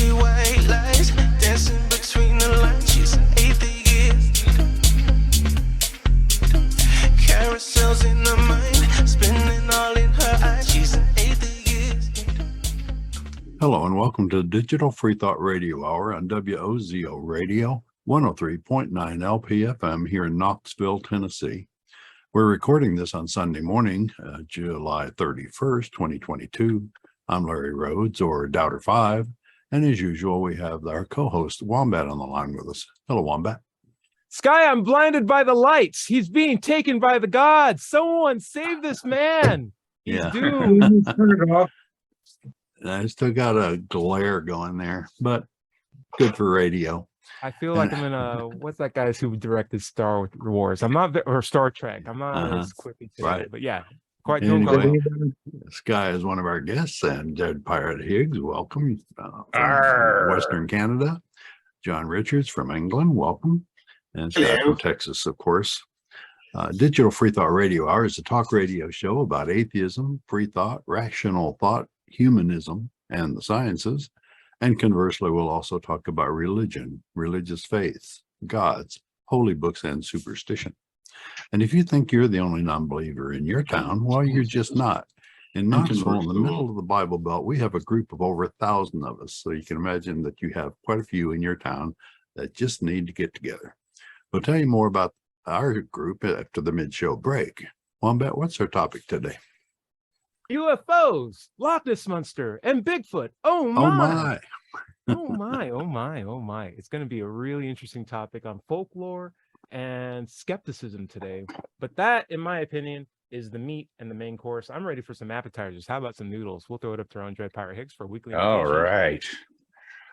see white lies dancing between the lines. She's an atheist. Carousels in her mind, spinning all in her eyes. She's an atheist. Hello and welcome to Digital Freethought Radio Hour on WOZO Radio, 103.9 LPFM here in Knoxville, Tennessee. We're recording this on Sunday morning, July 31st, 2022. I'm Larry Rhodes, or Doubter5, and as usual, we have our co-host Wombat on the line with us. Hello, Wombat. Sky, I'm blinded by the lights. He's being taken by the gods. Someone save this man. He's doomed. Turn it off. I still got a glare going there, but good for radio. I feel like I'm in what's that guy who directed Star Wars? I'm not, or Star Trek. I'm not as quickly today, right. But yeah, quite Anyway, doing. Sky is one of our guests, and Dead Pirate Higgs, welcome from Western Canada. John Richards from England, welcome. And Scott from Texas, of course. Digital Freethought Radio Hour is a talk radio show about atheism, free thought, rational thought, humanism, and the sciences. And conversely, we'll also talk about religion, religious faith, gods, holy books, and superstition. And if you think you're the only non-believer in your town, well, you're just not. In Knoxville, in the middle of the Bible Belt, we have a group of over 1,000 of us. So you can imagine that you have quite a few in your town that just need to get together. We'll tell you more about our group after the mid-show break. Wombat, what's our topic today? UFOs, Loch Ness Monster, and Bigfoot. Oh my. Oh my. Oh my, oh my, oh my. It's going to be a really interesting topic on folklore and skepticism today. But that, in my opinion, is the meat and the main course. I'm ready for some appetizers. How about some noodles? We'll throw it up to our own Dread Pirate Higgs for a weekly. All right.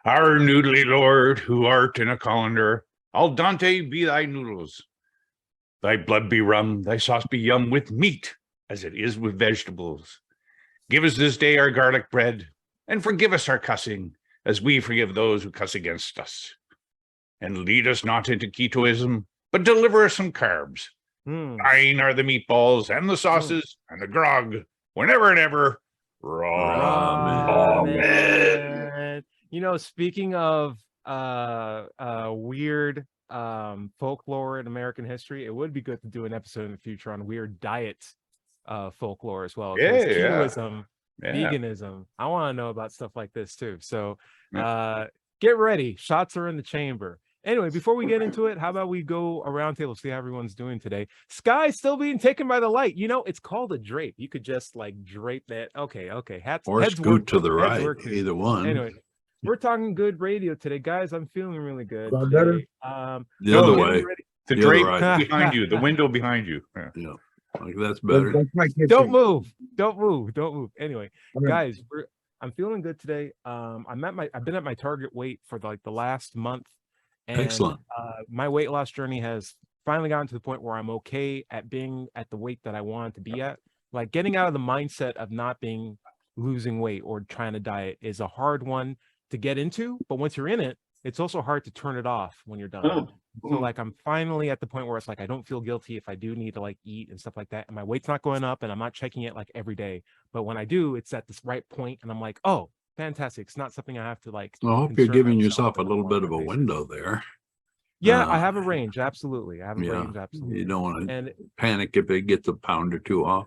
Our noodly lord, who art in a colander, al dente be thy noodles. Thy blood be rum, thy sauce be yum with meat, as it is with vegetables. Give us this day our garlic bread, and forgive us our cussing, as we forgive those who cuss against us. And lead us not into ketoism, but deliver us some carbs. Thine are the meatballs, and the sauces, and the grog, whenever and ever. Amen. You know, speaking of weird folklore in American history, it would be good to do an episode in the future on weird diet folklore as well. Ketoism, veganism. I want to know about stuff like this too. So get ready. Shots are in the chamber. Anyway, before we get into it, how about we go around table, see how everyone's doing today. Sky's still being taken by the light. You know, it's called a drape. You could just like drape that. Okay. Or scoot to the right, either one. Anyway, we're talking good radio today, guys. I'm feeling really good. The other way. The drape behind you, the window behind you. Yeah. Like that's better. Don't move. Anyway, guys, I'm feeling good today. I've been at my target weight for like the last month. And, excellent. My weight loss journey has finally gotten to the point where I'm okay at being at the weight that I wanted to be at. Like getting out of the mindset of not losing weight or trying to diet is a hard one to get into. But once you're in it, it's also hard to turn it off when you're done. So like I'm finally at the point where it's like I don't feel guilty if I do need to like eat and stuff like that. And my weight's not going up and I'm not checking it like every day. But when I do, it's at this right point and I'm like, oh, fantastic. It's not something I have to like. Well, I hope you're giving yourself a little bit of a window there. Yeah, I have a range. Absolutely. I have a range. Absolutely. You don't want to panic if it gets a pound or two off.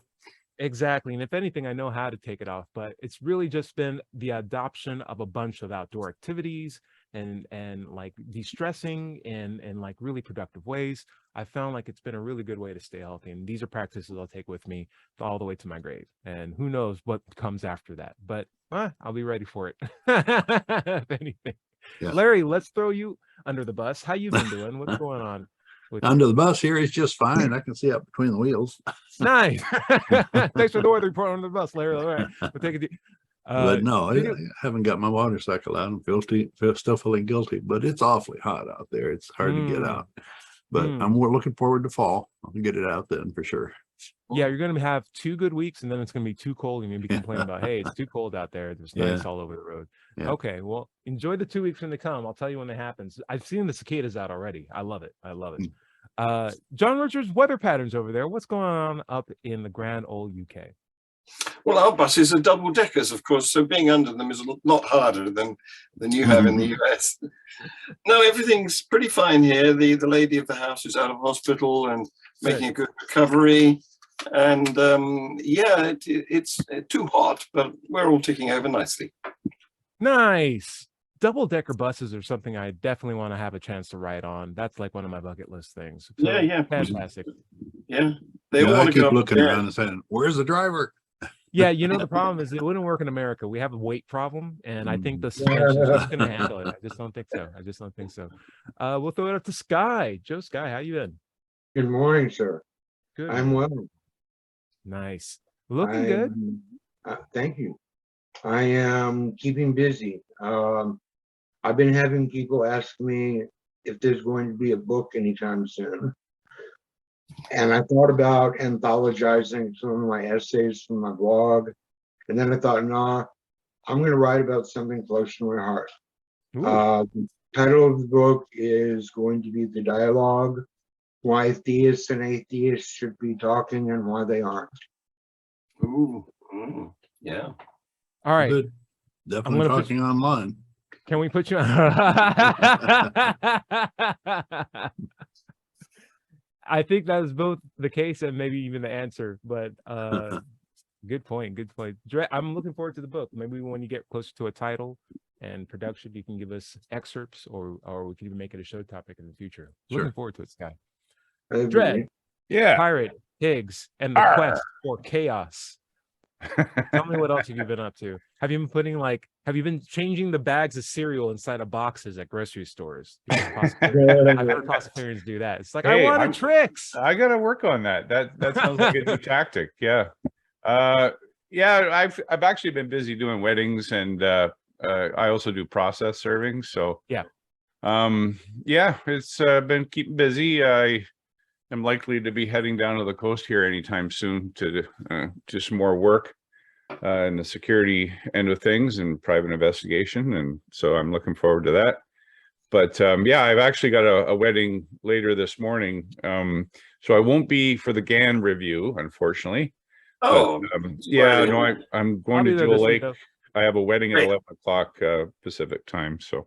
Exactly. And if anything, I know how to take it off, but it's really just been the adoption of a bunch of outdoor activities and like de-stressing in like really productive ways. I found like it's been a really good way to stay healthy. And these are practices I'll take with me all the way to my grave. And who knows what comes after that, but I'll be ready for it. If anything. Yeah. Larry, let's throw you under the bus. How you been doing? What's going on? Under the bus here is just fine. I can see up between the wheels. Nice. Thanks for the weather report under the bus, Larry. All right, we'll take it. But no, I haven't got my motorcycle out. I'm still feeling guilty, but it's awfully hot out there. It's hard to get out. But I'm looking forward to fall. I'll get it out then for sure. Yeah, you're going to have 2 good weeks, and then it's going to be too cold. And you're going to be complaining about, hey, it's too cold out there. There's nice all over the road. Yeah. Okay, well, enjoy the 2 weeks when they come. I'll tell you when it happens. I've seen the cicadas out already. I love it. John Richards, weather patterns over there. What's going on up in the grand old UK? Well, our buses are double deckers, of course, so being under them is a lot harder than you have in the US. No, everything's pretty fine here. The lady of the house is out of hospital and making a good recovery. And it's too hot, but we're all ticking over nicely. Nice. Double-decker buses are something I definitely want to have a chance to ride on. That's like one of my bucket list things. So, Yeah. Fantastic. Yeah. They all I want to keep go looking around and saying, "Where's the driver?" Yeah, the problem is it wouldn't work in America. We have a weight problem, and I think the suspension is just going to handle it. I just don't think so. We'll throw it up to Sky. Joe Sky, how you been? Good morning, sir. Good. I'm well. Nice. Looking good. Thank you. I am keeping busy. I've been having people ask me if there's going to be a book anytime soon. And I thought about anthologizing some of my essays from my blog. And then I thought, nah, I'm going to write about something close to my heart. The title of the book is going to be The Dialogue: Why Theists and Atheists Should Be Talking and Why They Aren't. Ooh, yeah. All right. Good. Definitely talking online. Can we put you on? I think that is both the case and maybe even the answer, but good point. I'm looking forward to the book. Maybe when you get closer to a title and production, you can give us excerpts, or we can even make it a show topic in the future. Sure. Looking forward to it, Sky. I Dread, Yeah. Pirate, Higgs, and the quest for chaos. Tell me what else have you been up to? Have you been changing the bags of cereal inside of boxes at grocery stores? I've heard possibilities do that. It's like, Hey, I wanted tricks. I got to work on that. That sounds like a new tactic. Yeah. I've actually been busy doing weddings, and I also do process serving. So it's been keeping busy. I am likely to be heading down to the coast here anytime soon to some more work in the security end of things and private investigation, and so I'm looking forward to that. But I've actually got a wedding later this morning, so I won't be for the GAN review, unfortunately. Oh, but, I'm going to Jewel Lake. I have a wedding at 11 o'clock Pacific time. So,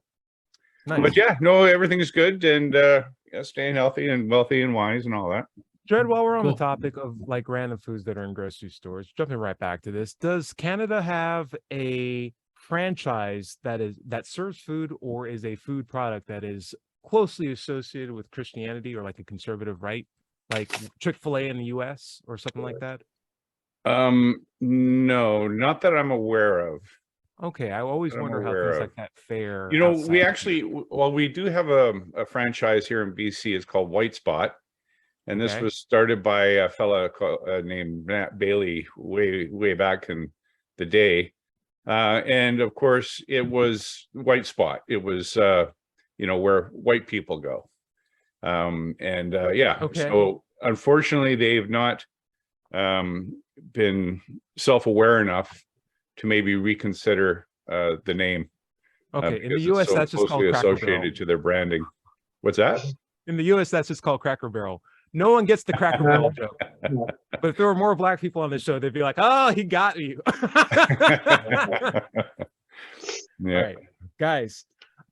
nice. But everything is good, and staying healthy and wealthy and wise and all that. Dread, while we're on the topic of like random foods that are in grocery stores, jumping right back to this, does Canada have a franchise that serves food, or is a food product that is closely associated with Christianity or like a conservative right, like Chick-fil-A in the US or something like that? No, not that I'm aware of. Okay, I always wonder how things like that fare. We actually, we do have a franchise here in BC. It's called White Spot, and this was started by a fella named Matt Bailey way back in the day. And of course, it was White Spot. It was where white people go. So unfortunately, they've not been self-aware enough to maybe reconsider the name. Okay, in the US, that's just called Cracker associated to their branding. What's that? In the US, that's just called Cracker Barrel. No one gets the Cracker Barrel joke. But if there were more black people on the show, they'd be like, "Oh, he got you." Yeah. All right, guys.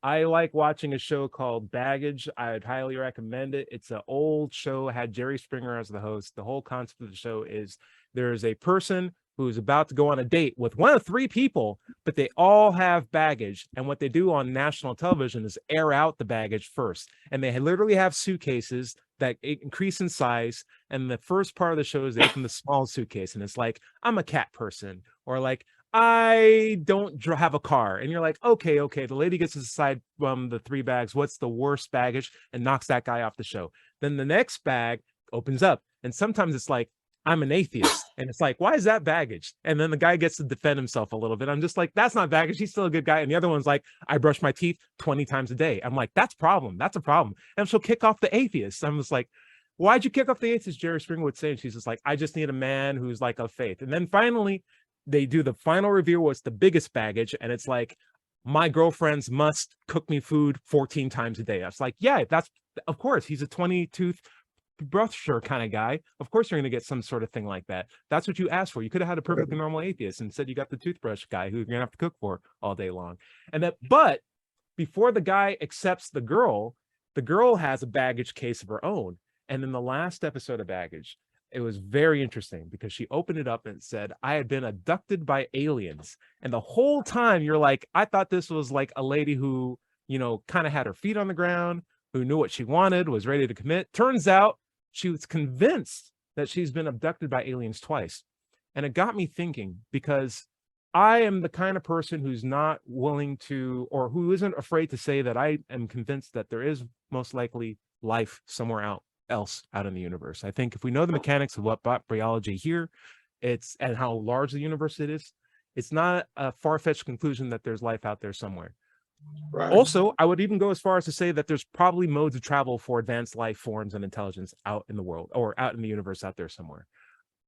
I like watching a show called Baggage. I would highly recommend it. It's an old show, had Jerry Springer as the host. The whole concept of the show is there is a person who's about to go on a date with one of three people, but they all have baggage. And what they do on national television is air out the baggage first. And they literally have suitcases that increase in size. And the first part of the show is they open the small suitcase. And it's like, I'm a cat person, or like, I don't have a car. And you're like, okay. The lady gets to decide from the three bags, what's the worst baggage, and knocks that guy off the show. Then the next bag opens up. And sometimes it's like, I'm an atheist. And it's like, why is that baggage? And then the guy gets to defend himself a little bit. I'm just like, that's not baggage. He's still a good guy. And the other one's like, I brush my teeth 20 times a day. I'm like, that's a problem. That's a problem. And she'll kick off the atheist. I'm just like, why'd you kick off the atheist? Jerry Springer would say. And she's just like, I just need a man who's like of faith. And then finally, they do the final review. What's the biggest baggage? And it's like, my girlfriends must cook me food 14 times a day. I was like, yeah, that's, of course, he's a 20-tooth brusher kind of guy, of course you're going to get some sort of thing like that. That's what you asked for. You could have had a perfectly normal atheist, and instead you got the toothbrush guy who you're going to have to cook for all day long. And that, but before the guy accepts the girl has a baggage case of her own. And in the last episode of Baggage, it was very interesting because she opened it up and said, I had been abducted by aliens. And the whole time you're like, I thought this was like a lady who, you know, kind of had her feet on the ground, who knew what she wanted, was ready to commit. Turns out she was convinced that she's been abducted by aliens twice. And it got me thinking, because I am the kind of person who's not willing to, or who isn't afraid to say that I am convinced that there is most likely life somewhere else out in the universe. I think if we know the mechanics of what biology here, and how large the universe it is, it's not a far-fetched conclusion that there's life out there somewhere. Right. Also, I would even go as far as to say that there's probably modes of travel for advanced life forms and intelligence out in the world, or out in the universe out there somewhere.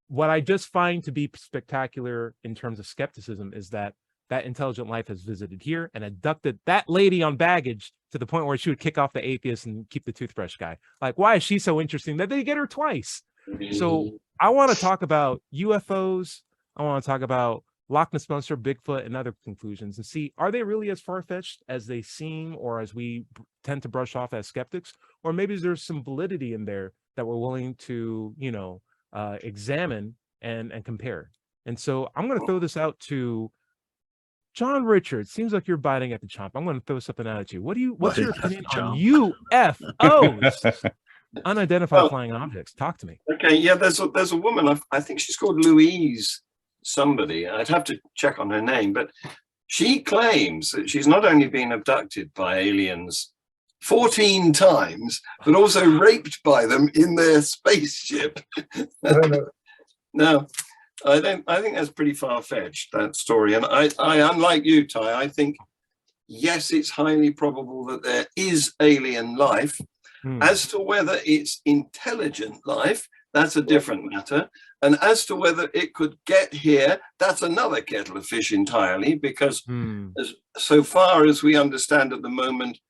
What I just find to be spectacular in terms of skepticism is that intelligent life has visited here and abducted that lady on Baggage to the point where she would kick off the atheist and keep the toothbrush guy. Like, why is she so interesting that they get her twice? So I want to talk about UFOs. I want to talk about Loch Ness Monster, Bigfoot, and other conclusions, and see, are they really as far-fetched as they seem, or as we tend to brush off as skeptics? Or maybe there's some validity in there that we're willing to, you know, examine and compare. And so I'm going to throw this out to John Richards. Seems like you're biting at the chomp. I'm going to throw something out at you. What's your opinion on UFOs? Unidentified flying objects. Talk to me. Okay, yeah, there's a woman, I think she's called Louise somebody. I'd have to check on her name, but she claims that she's not only been abducted by aliens 14 times, but also raped by them in their spaceship. No, I think that's pretty far-fetched, that story. And I unlike you, Ty, I think, yes, it's highly probable that there is alien life. As to whether it's intelligent life, that's a different matter. And as to whether it could get here, that's another kettle of fish entirely, because so far as we understand at the moment,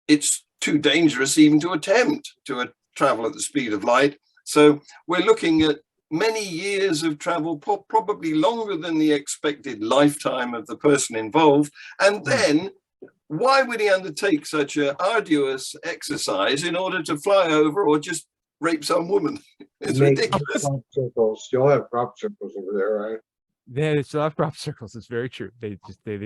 it's too dangerous even to attempt to travel at the speed of light. So we're looking at many years of travel, probably longer than the expected lifetime of the person involved. And then why would he undertake such an arduous exercise in order to fly over or just rape some woman? It's ridiculous. Crop circles. Still have crop circles over there, right? Yeah, they still have crop circles. It's very true. They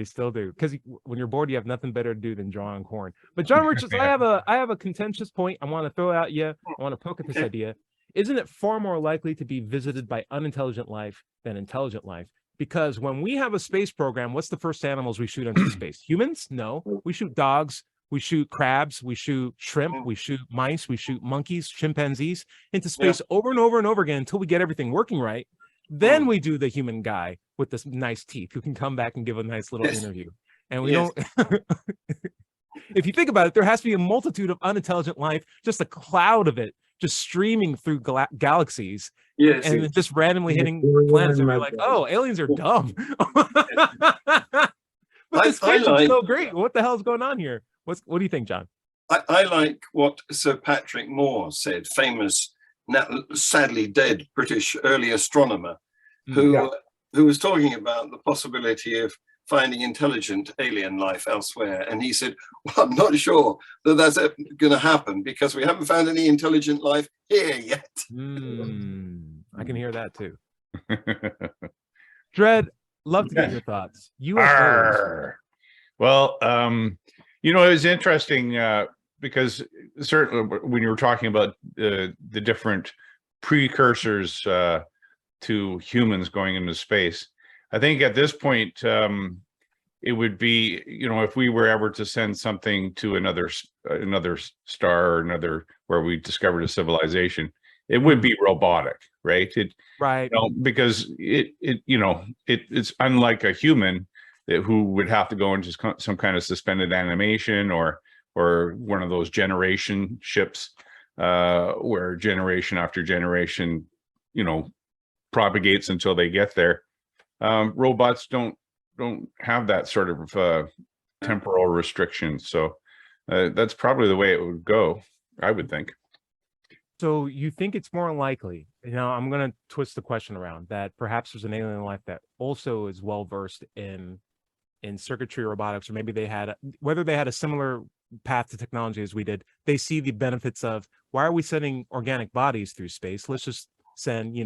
still do. Because when you're bored, you have nothing better to do than draw on corn. But John Richards, I have a contentious point I want to throw at you. I want to poke at this idea. Isn't it far more likely to be visited by unintelligent life than intelligent life? Because when we have a space program, what's the first animals we shoot into space? Humans? No. We shoot dogs. We shoot crabs. We shoot shrimp. We shoot mice. We shoot monkeys, chimpanzees into space over and over and over again until we get everything working right. Then we do the human guy with this nice teeth who can come back and give a nice little interview. And we don't. If you think about it, there has to be a multitude of unintelligent life, just a cloud of it, just streaming through galaxies. And then just randomly hitting planets, and we're like, oh, aliens are dumb. But this space is so great. What the hell is going on here? What do you think, John? I like what Sir Patrick Moore said, famous, now sadly dead British early astronomer, who was talking about the possibility of finding intelligent alien life elsewhere. And he said, well, I'm not sure that that's going to happen because we haven't found any intelligent life here yet. I can hear that too. Dred, love to get your thoughts. UFOs. Well, you know, it was interesting because certainly when you were talking about the different precursors to humans going into space, I think at this point, it would be, you know, if we were ever to send something to another star or another where we discovered a civilization, it would be robotic, right? Right. You know, because it's unlike a human who would have to go into some kind of suspended animation or one of those generation ships where generation after generation, you know, propagates until they get there. Robots don't have that sort of temporal restriction. So that's probably the way it would go, I would think. So you think it's more likely, I'm going to twist the question around, that perhaps there's an alien life that also is well versed in circuitry or robotics, or maybe whether they had a similar path to technology as we did, they see the benefits of, why are we sending organic bodies through space? Let's just send,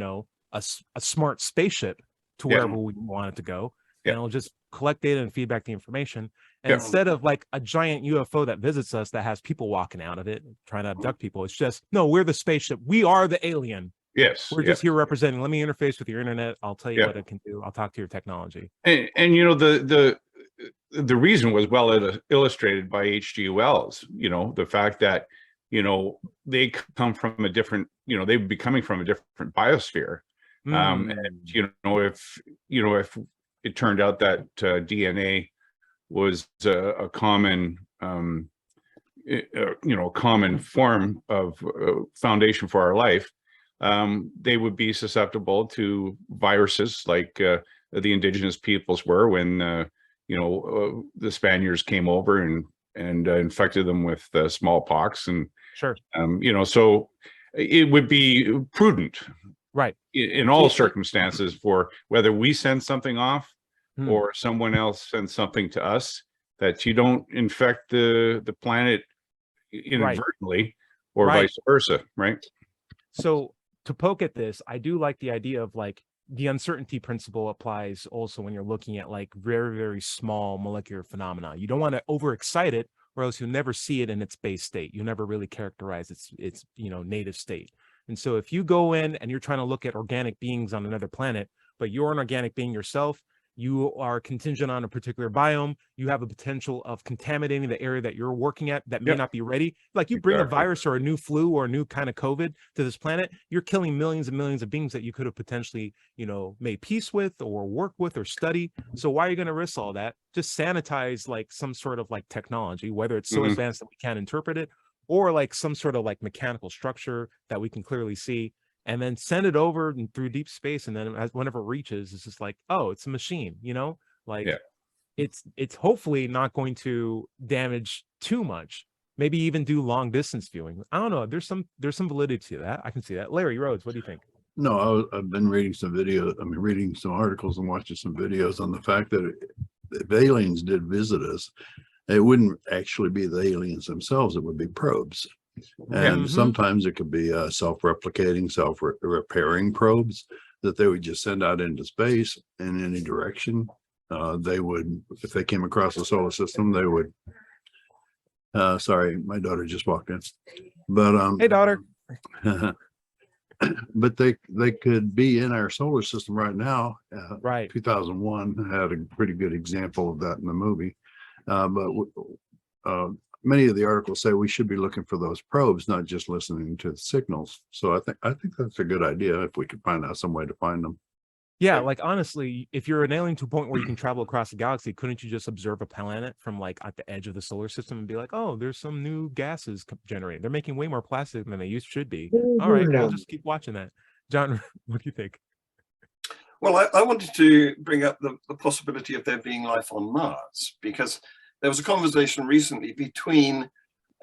a smart spaceship to wherever we want it to go. And it'll just collect data and feed back the information. And instead of like a giant UFO that visits us that has people walking out of it trying to abduct people, it's just, no, we're the spaceship. We are the alien. Yes. We're just here representing. Let me interface with your internet. I'll tell you what it can do. I'll talk to your technology. And the reason was well illustrated by H.G. Wells. The fact that they come from a different, they would be coming from a different biosphere. And if it turned out that DNA was a common common form of foundation for our life, they would be susceptible to viruses like the indigenous peoples were when the Spaniards came over and infected them with smallpox. And so it would be prudent, right, in all circumstances, for whether we send something off or someone else sends something to us, that you don't infect the planet inadvertently, or vice versa, right? So to poke at this, I do like the idea of like the uncertainty principle applies also when you're looking at like very, very small molecular phenomena. You don't want to overexcite it, or else you'll never see it in its base state. You'll never really characterize its native state. And so if you go in and you're trying to look at organic beings on another planet, but you're an organic being yourself, you are contingent on a particular biome, you have a potential of contaminating the area that you're working at that may not be ready. Like you bring a virus or a new flu or a new kind of COVID to this planet, you're killing millions and millions of beings that you could have potentially, made peace with or work with or study. So why are you going to risk all that? Just sanitize like some sort of like technology, whether it's so advanced that we can't interpret it, or like some sort of like mechanical structure that we can clearly see, and then send it over and through deep space. And then whenever it reaches, it's just like, oh, it's a machine, it's hopefully not going to damage too much, maybe even do long distance viewing. I don't know. There's some validity to that. I can see that. Larry Rhodes, what do you think? No, I've been reading some videos. I mean, reading some articles and watching some videos on the fact that if aliens did visit us, it wouldn't actually be the aliens themselves. It would be probes. And sometimes it could be self-replicating, self-repairing probes that they would just send out into space in any direction. They would, if they came across the solar system, they would. Sorry, my daughter just walked in. But hey, daughter. But they could be in our solar system right now. Right. 2001 had a pretty good example of that in the movie. Many of the articles say we should be looking for those probes, not just listening to the signals. So I think that's a good idea if we could find out some way to find them. Yeah, like honestly, if you're an alien to a point where you can travel across the galaxy, couldn't you just observe a planet from like at the edge of the solar system and be like, oh, there's some new gases generating. They're making way more plastic than they should be. All right, we'll just keep watching that. John, what do you think? Well, I wanted to bring up the possibility of there being life on Mars, because there was a conversation recently between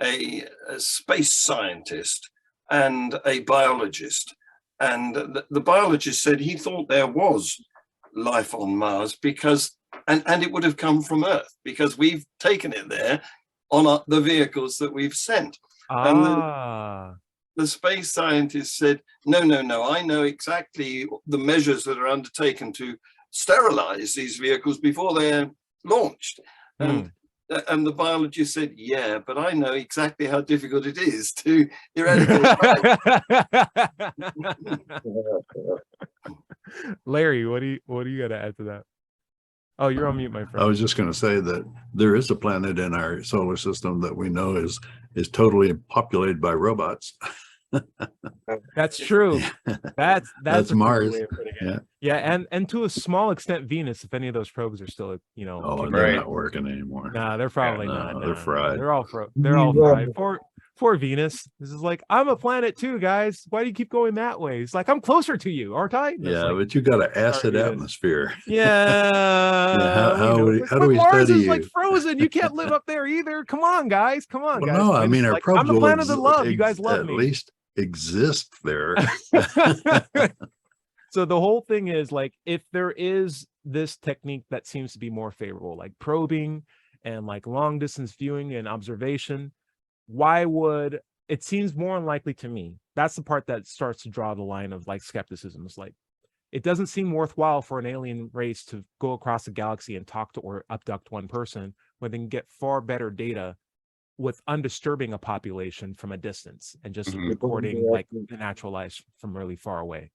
a space scientist and a biologist. And the biologist said he thought there was life on Mars because, and it would have come from Earth because we've taken it there on the vehicles that we've sent. And the space scientist said, no, I know exactly the measures that are undertaken to sterilize these vehicles before they're launched. And the biologist said, yeah, but I know exactly how difficult it is to eradicate. Larry, what do you got to add to that? Oh, you're on mute, my friend. I was just going to say that there is a planet in our solar system that we know is totally populated by robots. That's true. That's Mars. Yeah, and to a small extent Venus, if any of those probes are still they're not working anymore. Nah, they're probably not. They're fried. They're all fried. Poor Venus. This is like, I'm a planet too, guys. Why do you keep going that way? It's like, I'm closer to you, aren't I? But you got an acid atmosphere. Yeah. How do we Mars study is you? like frozen. You can't live up there either. Come on, guys. No, I mean, our probes I'm the planet of love. You guys love at me. least exist there. So the whole thing is like, if there is this technique that seems to be more favorable, like probing and like long distance viewing and observation, why would it seems more unlikely to me? That's the part that starts to draw the line of like skepticism. It's like, it doesn't seem worthwhile for an alien race to go across the galaxy and talk to or abduct one person when they can get far better data with undisturbing a population from a distance and just recording like the natural life from really far away.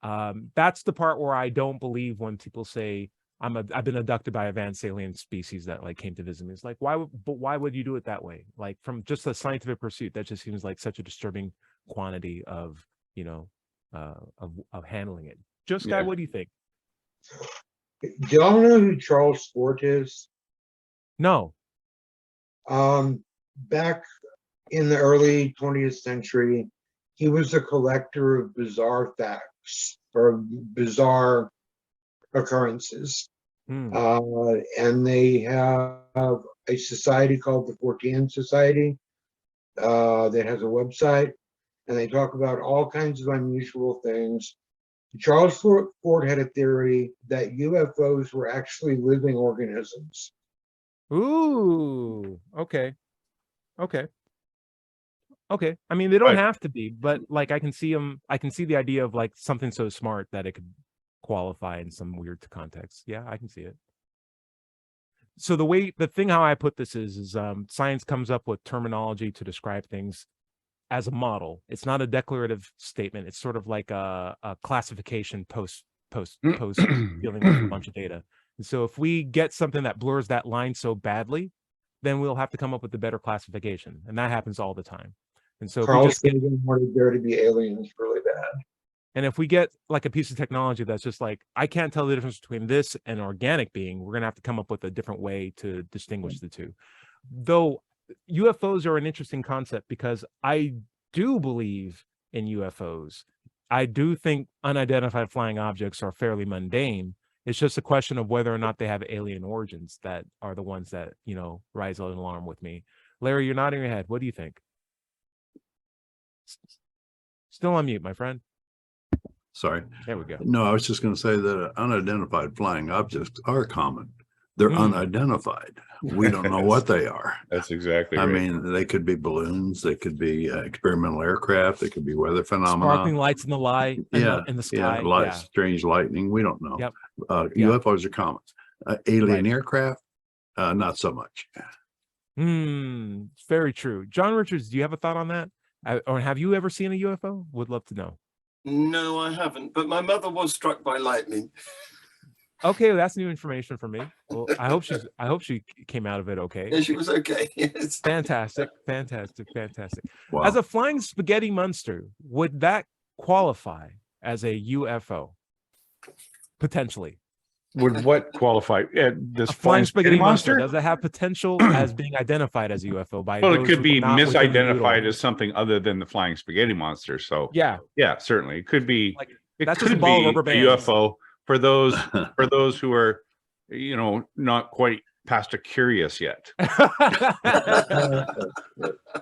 That's the part where I don't believe when people say I've been abducted by advanced alien species that like came to visit me. It's like, why would you do it that way? Like, from just a scientific pursuit, that just seems like such a disturbing quantity of, you know, of handling it. Just Guy, what do you think? Do y'all know who Charles Fort is? No. Back in the early 20th century, he was a collector of bizarre facts or bizarre occurrences. And they have a society called the Fortean Society that has a website, and they talk about all kinds of unusual things. Charles Fort had a theory that UFOs were actually living organisms. Ooh, okay. I mean, they don't have to be, but like I can see the idea of like something so smart that it could qualify in some weird context. Yeah, I can see it. So the thing how I put this is science comes up with terminology to describe things as a model. It's not a declarative statement. It's sort of like a classification post dealing with a bunch of data. And so if we get something that blurs that line so badly, then we'll have to come up with a better classification. And that happens all the time. And so Carl Sagan wanted there to be aliens really bad. And if we get like a piece of technology that's just like, I can't tell the difference between this and organic being, we're going to have to come up with a different way to distinguish the two. Though UFOs are an interesting concept because I do believe in UFOs. I do think unidentified flying objects are fairly mundane. It's just a question of whether or not they have alien origins that are the ones that, you know, rise an alarm with me. Larry, you're nodding your head. What do you think? Still on mute, my friend. Sorry. There we go. No, I was just going to say that unidentified flying objects are common. They're unidentified. We don't know what they are. That's exactly I right. mean, they could be balloons. They could be experimental aircraft. They could be weather phenomena. Sparkling lights in the sky. Yeah, strange lightning. We don't know. Yep. UFOs are common. Alien aircraft, not so much. Very true. John Richards, do you have a thought on that? Or have you ever seen a UFO? Would love to know. No, I haven't. But my mother was struck by lightning. Okay, that's new information for me. Well, I hope she came out of it okay. Yeah, she was okay. Yes. Fantastic. Wow. As a flying spaghetti monster, would that qualify as a UFO? Potentially. Would what qualify? This A flying spaghetti monster, does it have potential as being identified as a UFO by Well, those it could who be are not within the misidentified doodle? as something other than the flying spaghetti monster. So Yeah, certainly it could be. like It that's just a could ball of be rubber a bands. UFO for those who are, you know, not quite past a curious yet.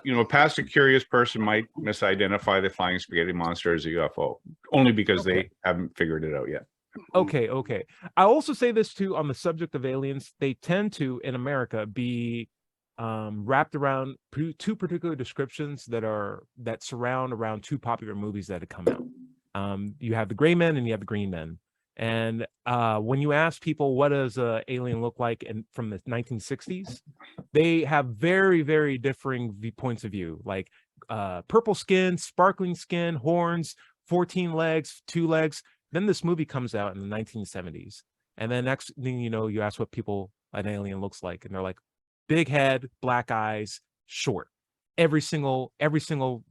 You know, past a curious person might misidentify the flying spaghetti monster as a UFO only because they haven't figured it out yet. Okay. I also say this too on the subject of aliens. They tend to, in America, be wrapped around two particular descriptions that surround around two popular movies that have come out. You have the gray men and you have the green men. And when you ask people what does an alien look like from the 1960s, they have very, very differing points of view, like purple skin, sparkling skin, horns, 14 legs, 2 legs. Then this movie comes out in the 1970s. And then next thing you know, you ask what an alien looks like. And they're like, big head, black eyes, short. Every single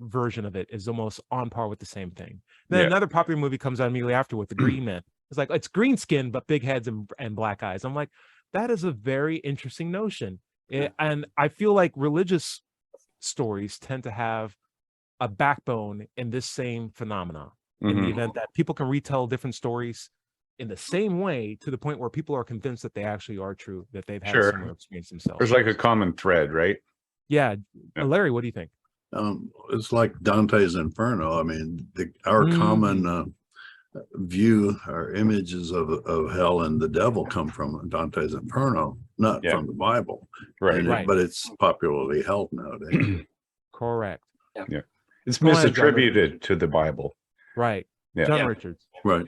version of it is almost on par with the same thing. Then another popular movie comes out immediately after with the green men. It's like, it's green skin, but big heads and black eyes. I'm like, that is a very interesting notion. And I feel like religious stories tend to have a backbone in this same phenomenon. In the event that people can retell different stories in the same way to the point where people are convinced that they actually are true, that they've had a similar experience themselves. There's like a common thread, right? Yeah. Larry, what do you think? It's like Dante's Inferno. I mean, our common view, our images of hell and the devil come from Dante's Inferno, not from the Bible. Right. Right. But it's popularly held nowadays. Correct. Yeah. It's Go ahead, John. misattributed to the Bible. Right. Yeah. John Yeah. Richards. Right.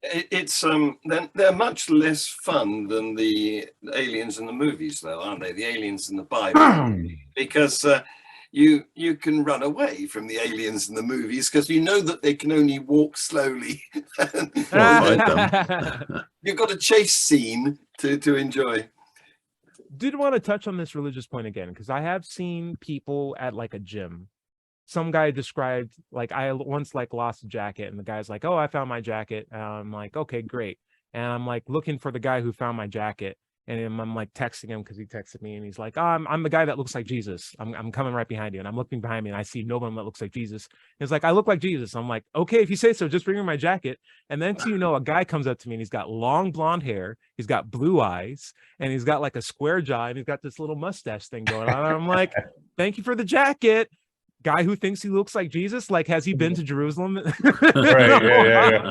It's they're much less fun than the aliens in the movies, though, aren't they? The aliens in the Bible, because you can run away from the aliens in the movies because you know that they can only walk slowly. Fight them. You've got a chase scene to enjoy. Did want to touch on this religious point again, because I have seen people at like a gym. Some guy described, like, I once like lost a jacket, and the guy's like, "Oh, I found my jacket." I'm like, "Okay, great." And I'm like looking for the guy who found my jacket, and I'm like texting him because he texted me, and he's like, "Oh, I'm the guy that looks like Jesus. I'm coming right behind you." And I'm looking behind me, and I see no one that looks like Jesus. He's like, "I look like Jesus." I'm like, "Okay, if you say so, just bring me my jacket." And then, you know, a guy comes up to me, and he's got long blonde hair, he's got blue eyes, and he's got like a square jaw, and he's got this little mustache thing going on. And I'm like, "Thank you for the jacket." Guy who thinks he looks like Jesus, like, has he been to Jerusalem? Right. Yeah.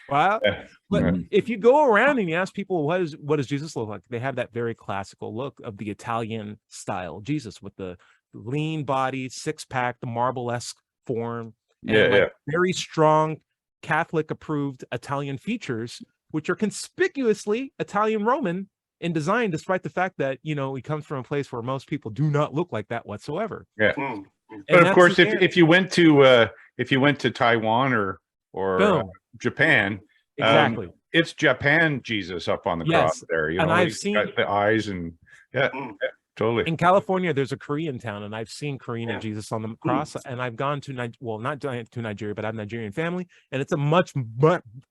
Wow. Yeah. But Yeah. if you go around and you ask people what does Jesus look like, they have that very classical look of the Italian style Jesus, with the lean body, six-pack, the marble-esque form, and like very strong Catholic approved Italian features, which are conspicuously Italian Roman in design, despite the fact that, you know, he comes from a place where most people do not look like that whatsoever. Yeah. Mm. But of course, if you went to Taiwan or Japan, exactly, it's Japan Jesus up on the cross there. You know, and I've he's seen got the eyes and totally. In California, there's a Korean town, and I've seen Korean Jesus on the cross. And I've gone to not to Nigeria, but I have a Nigerian family, and it's a much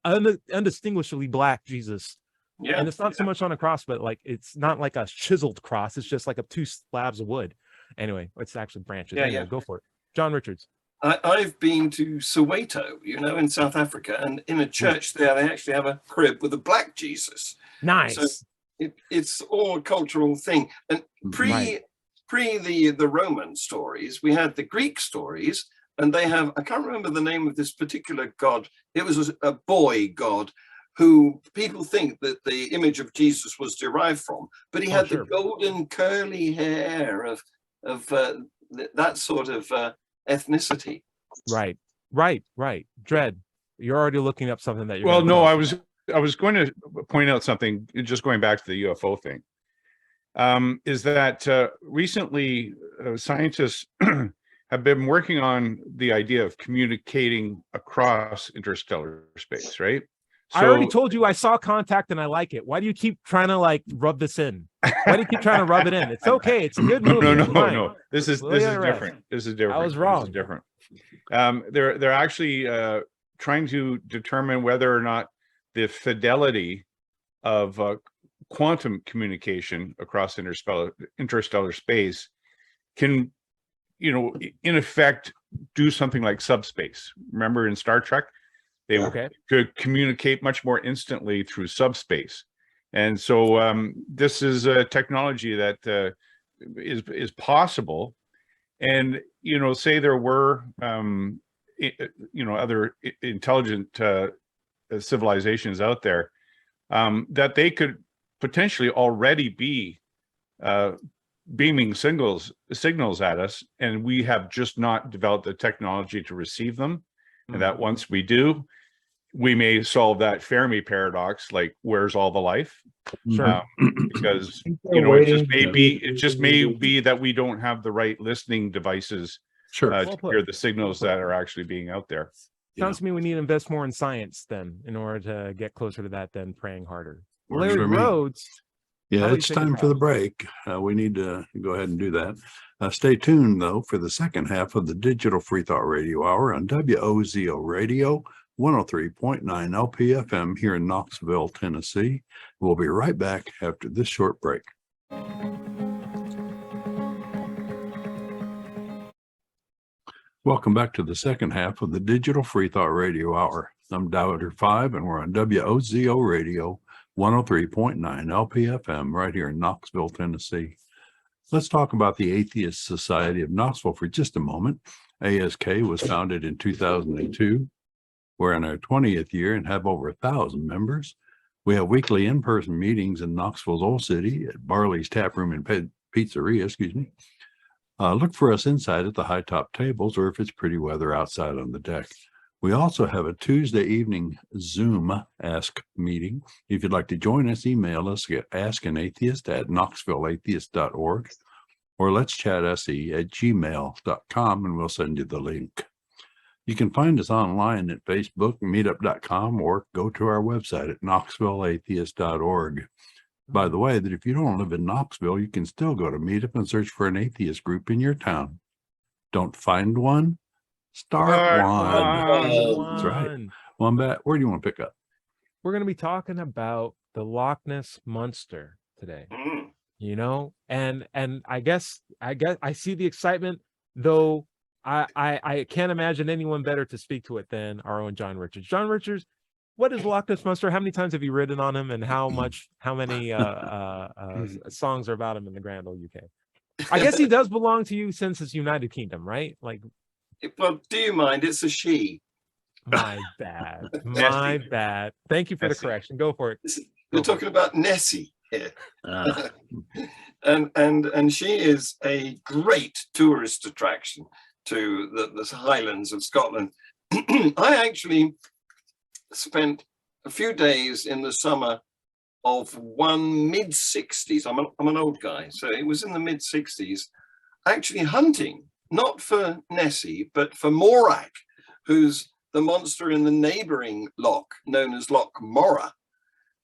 undistinguishably black Jesus. Yeah, and it's not so much on a cross, but like it's not like a chiseled cross. It's just like two slabs of wood. Anyway, it's actually branches. Anyway, go for it, John Richards. I've been to Soweto, you know, in South Africa, and in a church there, they actually have a crib with a black Jesus. Nice. So it's all a cultural thing. And pre the Roman stories, we had the Greek stories, and they have, I can't remember the name of this particular god. It was a boy god who people think that the image of Jesus was derived from, but he had the golden curly hair of that sort of ethnicity. Right. Dread, you're already looking up something that you're I was going to point out something, just going back to the UFO thing, is that recently scientists have been working on the idea of communicating across interstellar space, right? I already told you I saw Contact and I like it. Why do you keep trying to like rub this in? Why do you keep trying to rub it in? It's okay. It's a good movie. No. This is different. This is different. I was wrong. This is different. They're actually trying to determine whether or not the fidelity of quantum communication across interstellar space can, you know, in effect, do something like subspace. Remember in Star Trek? They could communicate much more instantly through subspace. And so this is a technology that is possible. And, you know, say there were, you know, other intelligent civilizations out there, that they could potentially already be beaming signals at us, and we have just not developed the technology to receive them. And that once we do, we may solve that Fermi paradox, like where's all the life? Because, you know, it just may be that we don't have the right listening devices to hear the signals that are actually being out there. Sounds to me we need to invest more in science then in order to get closer to that than praying harder. Larry Rhodes. Yeah, it's time for the break. We need to go ahead and do that. Stay tuned, though, for the second half of the Digital Freethought Radio Hour on WOZO Radio, 103.9 LPFM here in Knoxville, Tennessee. We'll be right back after this short break. Welcome back to the second half of the Digital Freethought Radio Hour. I'm Doubter 5, and we're on WOZO Radio, 103.9 LPFM right here in Knoxville, Tennessee. Let's talk about the Atheist Society of Knoxville for just a moment. ASK was founded in 2002. We're in our 20th year and have over 1,000 members. We have weekly in-person meetings in Knoxville's Old City at Barley's Tap Room and Pizzeria, Look for us inside at the high top tables, or if it's pretty weather, outside on the deck. We also have a Tuesday evening Zoom Ask meeting. If you'd like to join us, email us at askanatheist@knoxvilleatheist.org or let'schatse@gmail.com and we'll send you the link. You can find us online at Facebook, meetup.com, or go to our website at knoxvilleatheist.org. By the way, that if you don't live in Knoxville, you can still go to Meetup and search for an atheist group in your town. Don't find one? Start one. That's right. Wombat, where do you want to pick up? We're going to be talking about the Loch Ness Monster today. And I guess I see the excitement, though I can't imagine anyone better to speak to it than our own John Richards. John Richards, what is Loch Ness Monster? How many times have you written on him, and how many songs are about him in the Grand Old UK? I guess he does belong to you since it's United Kingdom, right? Like, well, do you mind? It's a she. My bad. My bad. Thank you for the correction. Go for it. We're talking about Nessie here. And she is a great tourist attraction to the Highlands of Scotland. I actually spent a few days in the summer of one mid-60s. I'm an old guy, so it was in the mid-60s, actually hunting, not for Nessie, but for Morag, who's the monster in the neighboring loch known as Loch Morra.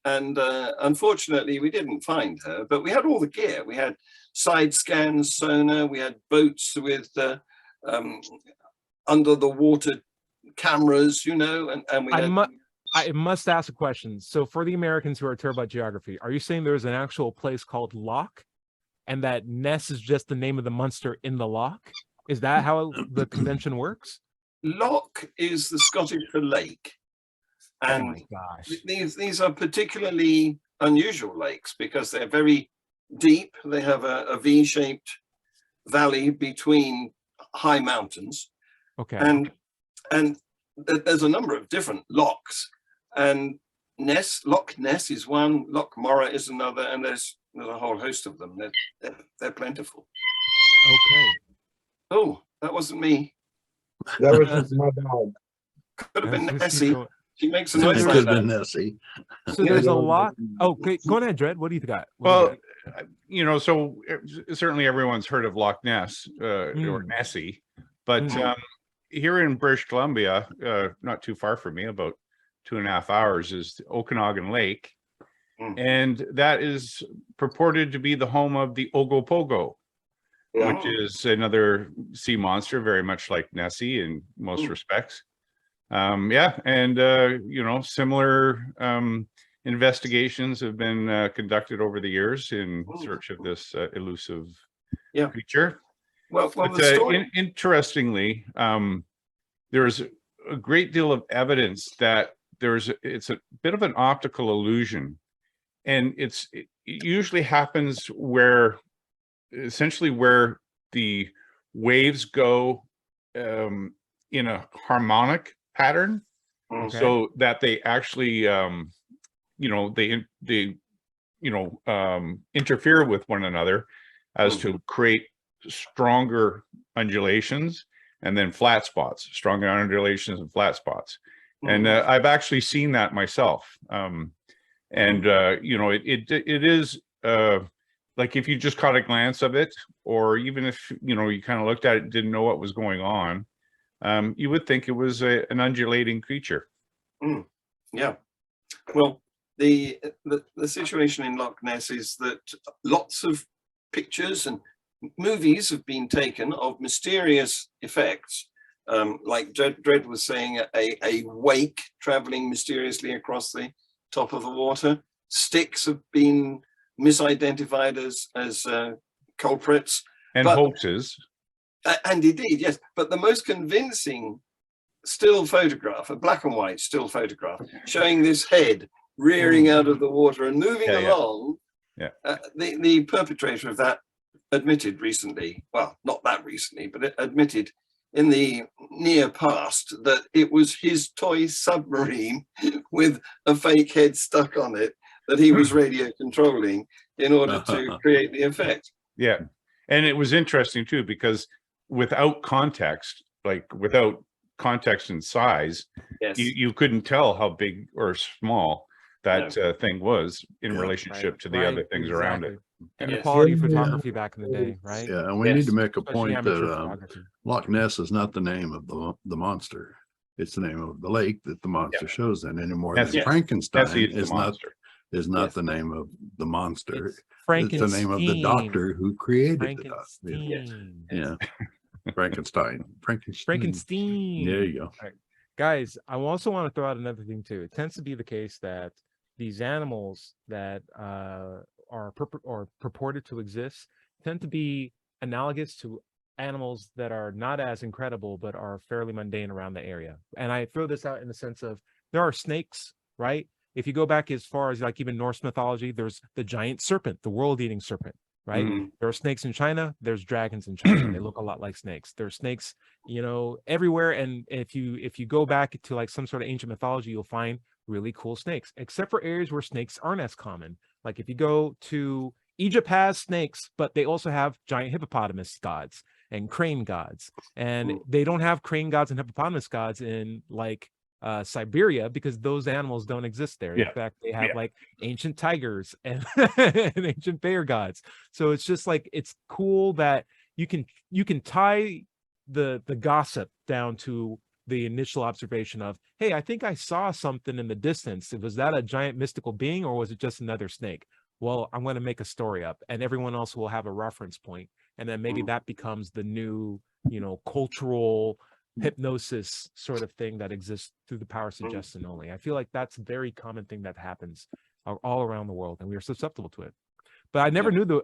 And unfortunately, we didn't find her, but we had all the gear. We had side scans, sonar, we had boats with under the water cameras, and we had... I must ask a question. So for the Americans who are terrible about geography, are you saying there's an actual place called Loch, and that Ness is just the name of the monster in the loch? Is that how the convention works? Loch is the Scottish for lake. And oh my gosh. These are particularly unusual lakes because they're very deep. They have a V-shaped valley between high mountains. Okay. And there's a number of different lochs, and Loch Ness is one, Loch Morra is another, and there's a whole host of them. They're plentiful. Okay. Oh, that wasn't me. That was my dog. Could have been Nessie. She makes a It noise could like have been that. Nessie. So there's a lot. Okay, go ahead, Dred. What do you got? Well, so certainly everyone's heard of Loch Ness or Nessie, but here in British Columbia, not too far from me, about 2.5 hours, is Okanagan Lake. And that is purported to be the home of the Ogopogo, which is another sea monster, very much like Nessie in most respects. Similar investigations have been conducted over the years in search of this elusive creature. Well, but, the story... interestingly, there's a great deal of evidence that it's a bit of an optical illusion, and it usually happens where the waves go in a harmonic pattern, so that they actually interfere with one another as to create stronger undulations and then flat spots, stronger undulations and flat spots. And I've actually seen that myself. It is like if you just caught a glance of it, or even if you kind of looked at it and didn't know what was going on, you would think it was an undulating creature. Yeah. Well, the situation in Loch Ness is that lots of pictures and movies have been taken of mysterious effects, like Dred was saying, a wake traveling mysteriously across the top of the water. Sticks have been misidentified as culprits. And hoaxes. And indeed, yes. But the most convincing still photograph, a black and white still photograph, showing this head rearing out of the water and moving along. The perpetrator of that admitted recently, well, not that recently, but it admitted in the near past that it was his toy submarine with a fake head stuck on it that he was radio controlling in order to create the effect. Yeah. And it was interesting too, because without context, like without context and size, Yes. you couldn't tell how big or small that thing was in relationship to the other things around it. And the Yes. quality of photography back in the day, right? Yeah, and we need to make a Especially point amateur that photography. Loch Ness is not the name of the monster. It's the name of the lake that the monster shows in, anymore than Nessie. Frankenstein Nessie is the is not monster. is the name of the monster. It's It's the name of the doctor who created the doctor. Frankenstein. Yeah. Frankenstein. Frankenstein. There you go. Guys, I also want to throw out another thing too. It tends to be the case that these animals that are purported to exist tend to be analogous to animals that are not as incredible but are fairly mundane around the area. And I throw this out in the sense of there are snakes, right? If you go back as far as like even Norse mythology, there's the giant serpent, the world-eating serpent, right? There are snakes in China, there's dragons in China. They look a lot like snakes. There are snakes, everywhere. And if you go back to like some sort of ancient mythology, you'll find really cool snakes, except for areas where snakes aren't as common. Like if you go to Egypt, has snakes, but they also have giant hippopotamus gods and crane gods. And they don't have crane gods and hippopotamus gods in like Siberia, because those animals don't exist there. In fact, they have like ancient tigers and, and ancient bear gods. So it's just like, it's cool that you can tie the gossip down to the initial observation of, hey, I think I saw something in the distance. Was that a giant mystical being, or was it just another snake? Well, I'm going to make a story up, and everyone else will have a reference point, and then maybe that becomes the new, cultural hypnosis sort of thing that exists through the power of suggestion only. I feel like that's a very common thing that happens all around the world, and we are susceptible to it. But I never knew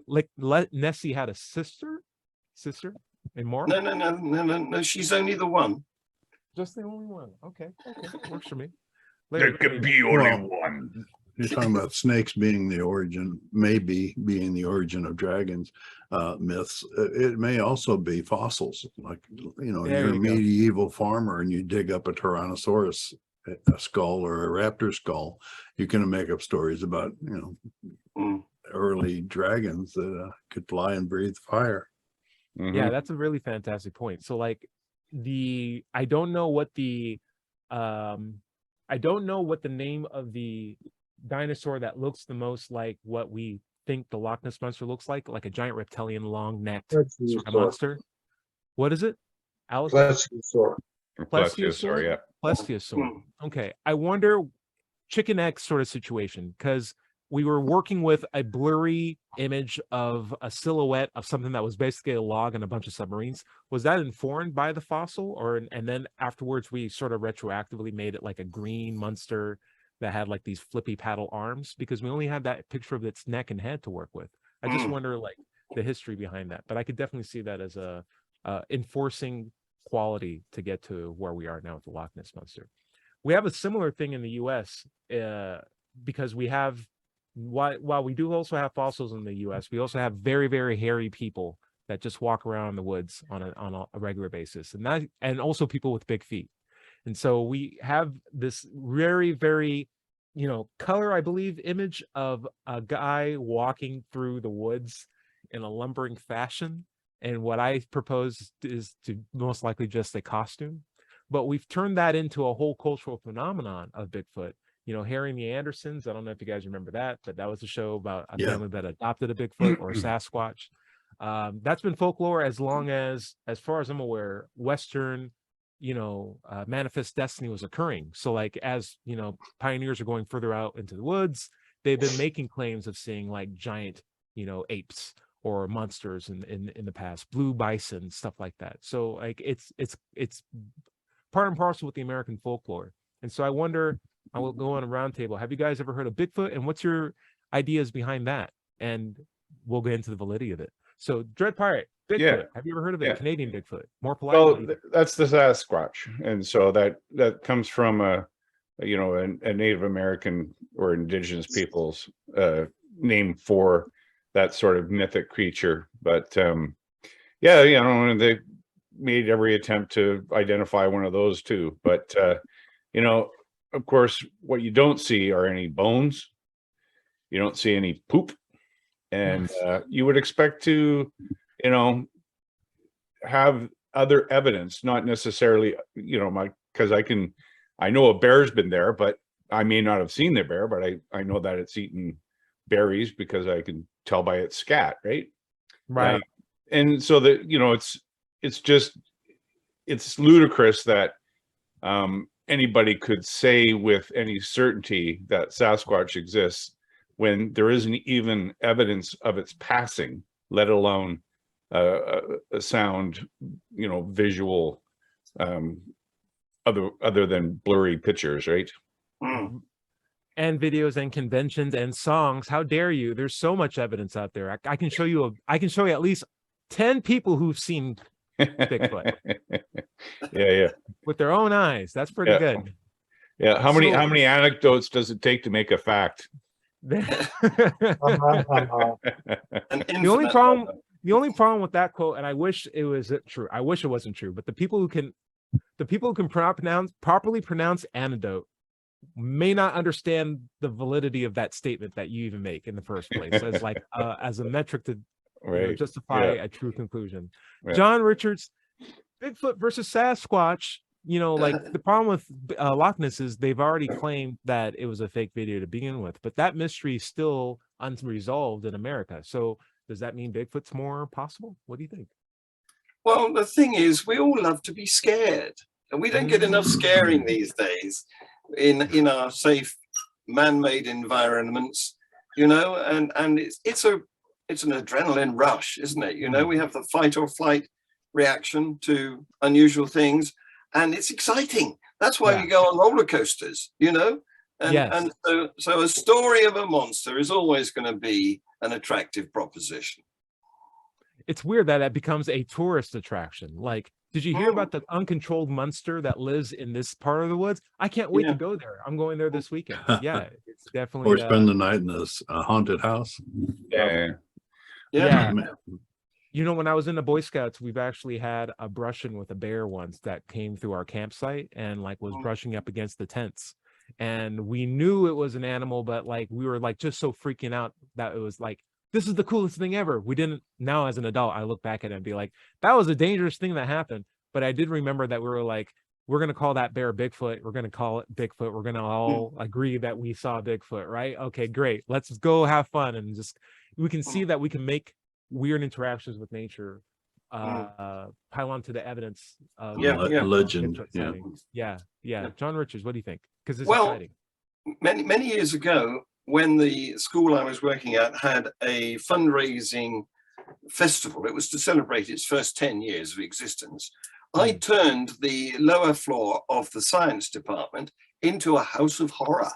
Nessie had a sister and more. No. She's only the one. Just the only one. Okay. Works for me. There could be only one. You're talking about snakes being the origin, maybe being the origin of dragons myths. It may also be fossils. Like, you're a medieval farmer and you dig up a Tyrannosaurus a skull or a raptor skull. You can make up stories about, early dragons that could fly and breathe fire. Yeah, that's a really fantastic point. So like I don't know what the name of the dinosaur that looks the most like what we think the Loch Ness monster looks like a giant reptilian long necked sort of monster. What is it? Alice? Plesiosaur, yeah. Plesiosaur. Okay. I wonder, chicken egg sort of situation, because we were working with a blurry image of a silhouette of something that was basically a log and a bunch of submarines. Was that informed by the fossil, and then afterwards we sort of retroactively made it like a green monster that had like these flippy paddle arms, because we only had that picture of its neck and head to work with. I just wonder like the history behind that, but I could definitely see that as a enforcing quality to get to where we are now with the Loch Ness monster. We have a similar thing in the US because we have, while we do also have fossils in the US, we also have very, very hairy people that just walk around the woods on a regular basis, and also people with big feet. And so we have this very, very, color, I believe, image of a guy walking through the woods in a lumbering fashion. And what I propose is to most likely just a costume. But we've turned that into a whole cultural phenomenon of Bigfoot. Harry and the Andersons, I don't know if you guys remember that, but that was a show about a family that adopted a Bigfoot or a Sasquatch. That's been folklore as far as I'm aware, Western, manifest destiny was occurring. So like, as pioneers are going further out into the woods, they've been making claims of seeing like giant, apes or monsters in the past, blue bison, stuff like that. So like it's part and parcel with the American folklore. And so I wonder, I will go on a round table. Have you guys ever heard of Bigfoot, and what's your ideas behind that? And we'll get into the validity of it. So Dread Pirate, Bigfoot. Have you ever heard of it? Canadian Bigfoot, more politely. Well, that's the Sasquatch, and so that comes from a Native American or indigenous people's name for that sort of mythic creature. But yeah, you know, and they made every attempt to identify one of those too. But you know, of course, what you don't see are any bones. You don't see any poop, and you would expect to, you know, have other evidence, not necessarily, you know, because I know a bear's been there, but I may not have seen the bear, but I know that it's eaten berries because I can tell by its scat, right? Right. And so that, you know, it's ludicrous that anybody could say with any certainty that Sasquatch exists when there isn't even evidence of its passing, let alone a sound, you know, visual, other than blurry pictures, right? Mm. And videos and conventions and songs. How dare you? There's so much evidence out there. I can show you at least 10 people who've seen Bigfoot. Yeah. With their own eyes. That's pretty Yeah. good. Yeah. How many anecdotes does it take to make a fact? The only problem with that quote, and I wish it was true. I wish it wasn't true, but the people who can properly pronounce anecdote may not understand the validity of that statement that you even make in the first place as like as a metric to justify a true conclusion. Yeah. John Richards, Bigfoot versus Sasquatch. You know, like the problem with Loch Ness is they've already claimed that it was a fake video to begin with, but that mystery is still unresolved in America. So does that mean Bigfoot's more possible? What do you think? Well, the thing is, we all love to be scared, and we don't get enough scaring these days in our safe man-made environments, you know, and it's an adrenaline rush, isn't it? You know, we have the fight or flight reaction to unusual things, and it's exciting. That's why we go on roller coasters, you know, and so a story of a monster is always going to be an attractive proposition. It's weird that it becomes a tourist attraction. Like, did you hear about the uncontrolled monster that lives in this part of the woods? I can't wait to go there. I'm going there this weekend. Yeah, it's definitely. Or spend the night in this haunted house. Yeah. You know, when I was in the Boy Scouts, we've actually had a brush-in with a bear once that came through our campsite and like was brushing up against the tents. And we knew it was an animal, but like we were like just so freaking out that it was like, this is the coolest thing ever. We didn't, now as an adult, I look back at it and be like, that was a dangerous thing that happened. But I did remember that we were like, we're going to call that bear Bigfoot. We're going to call it Bigfoot. We're going to all agree that we saw Bigfoot, right? Okay, great. Let's go have fun. And just, we can see that we can make weird interactions with nature, pile onto the evidence of legend. Yeah. John Richards, what do you think? Because it's exciting. Many years ago, when the school I was working at had a fundraising festival, it was to celebrate its first 10 years of existence. I turned the lower floor of the science department into a house of horror.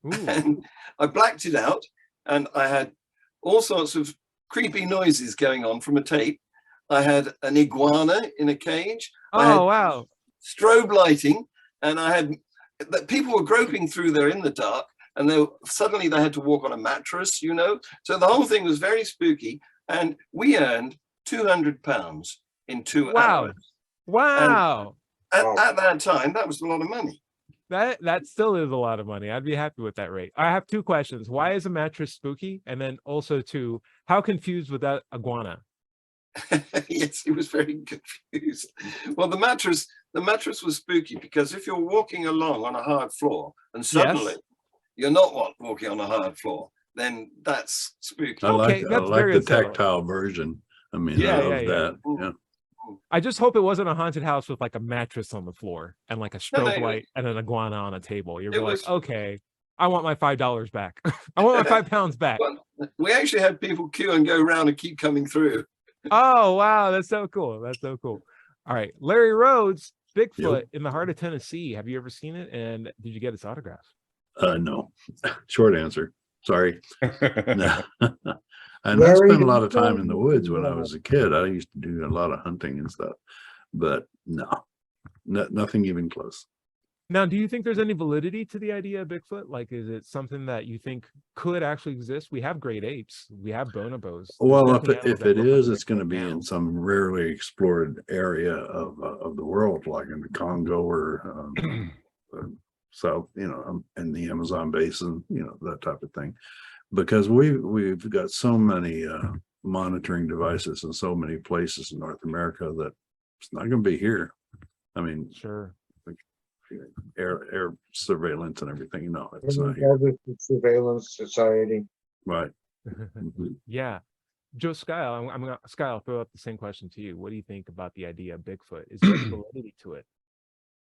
And I blacked it out, and I had all sorts of creepy noises going on from a tape. I had an iguana in a cage. Wow. Strobe lighting, and I had that people were groping through there in the dark, and suddenly they had to walk on a mattress, you know. So the whole thing was very spooky, and we earned £200 in 2 hours. Wow. At that time, that was a lot of money. That still is a lot of money. I'd be happy with that rate. I have 2 questions. Why is a mattress spooky? And then also 2, how confused was that iguana? Yes, he was very confused. Well, the mattress was spooky because if you're walking along on a hard floor and suddenly you're not walking on a hard floor, then that's spooky. I like the tactile version. I mean, I love that. Yeah. I just hope it wasn't a haunted house with like a mattress on the floor and like a strobe light and an iguana on a table. You're like, okay, I want my $5 back. I want my £5 back. Well, we actually had people queue and go around and keep coming through. Oh, wow. That's so cool. That's so cool. All right. Larry Rhodes, Bigfoot in the heart of Tennessee. Have you ever seen it? And did you get its autograph? No. Short answer. Sorry. No. And I spent a lot of time in the woods when I was a kid. I used to do a lot of hunting and stuff, but no, nothing even close. Now, do you think there's any validity to the idea of Bigfoot? Like, is it something that you think could actually exist? We have great apes, we have bonobos. There's Well, if definitely if animals that it look like is, it's Bigfoot going to be now. in some rarely explored area of the world, like in the Congo or south, in the Amazon basin, that type of thing. Because we've got so many monitoring devices in so many places in North America that it's not going to be here. I mean, Sure. air surveillance and everything. No, it's not here. Regardless of surveillance society. Right. Mhm. Yeah. Joe Skyle, Skyle, I'll throw up the same question to you. What do you think about the idea of Bigfoot? Is there any validity to it?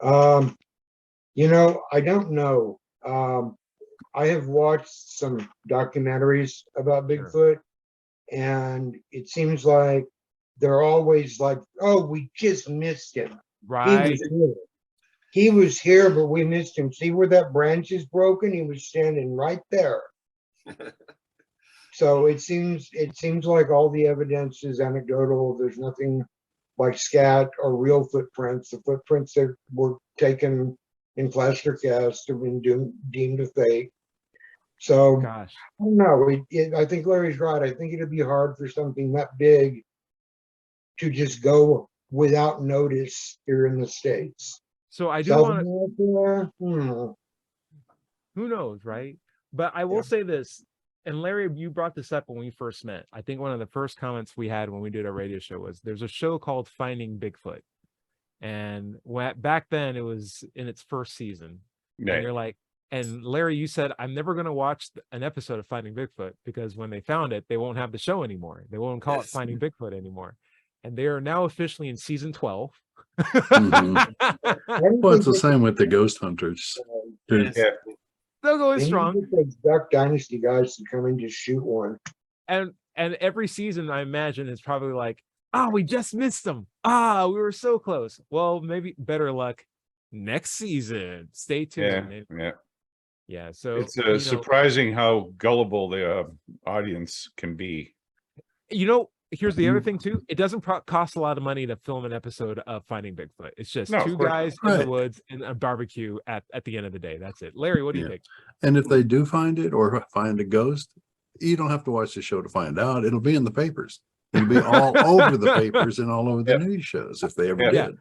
I don't know. I have watched some documentaries about Sure. Bigfoot, and it seems like they're always like, "Oh, we just missed him. Right. He was here, but we missed him. See where that branch is broken? He was standing right there." So it seems like all the evidence is anecdotal. There's nothing like scat or real footprints. The footprints that were taken in plaster casts have been deemed a fake. So Gosh. I don't know. I think Larry's right. I think it'd be hard for something that big to just go without notice here in the States. So I do South want to, America, who knows, right? But I will Yeah. say this, and Larry, you brought this up when we first met. I think one of the first comments we had when we did our radio show was there's a show called Finding Bigfoot. And back then it was in its first season. And Yeah. you're like, and Larry, you said, I'm never going to watch an episode of Finding Bigfoot because when they found it, they won't have the show anymore. They won't call it Yes. Finding Bigfoot anymore. And they are now officially in season 12. Mhm. Well, it's the same with the ghost hunters. too. Yes. Yeah. They'll go They strong. need those Duck Dynasty guys to come and just shoot one. And every season, I imagine, is probably like, we just missed them. We were so close. Well, maybe better luck next season. Stay tuned. Yeah. Yeah. So It's surprising how gullible the audience can be. Here's the other thing too. It doesn't cost a lot of money to film an episode of Finding Bigfoot. It's just No, of two course guys not. in the Right. woods and a barbecue at the end of the day. That's it. Larry, what do you Yeah. think? And if they do find it or find a ghost, you don't have to watch the show to find out. It'll be in the papers. It'll be all over the papers and all over the news shows if they ever Yeah. did.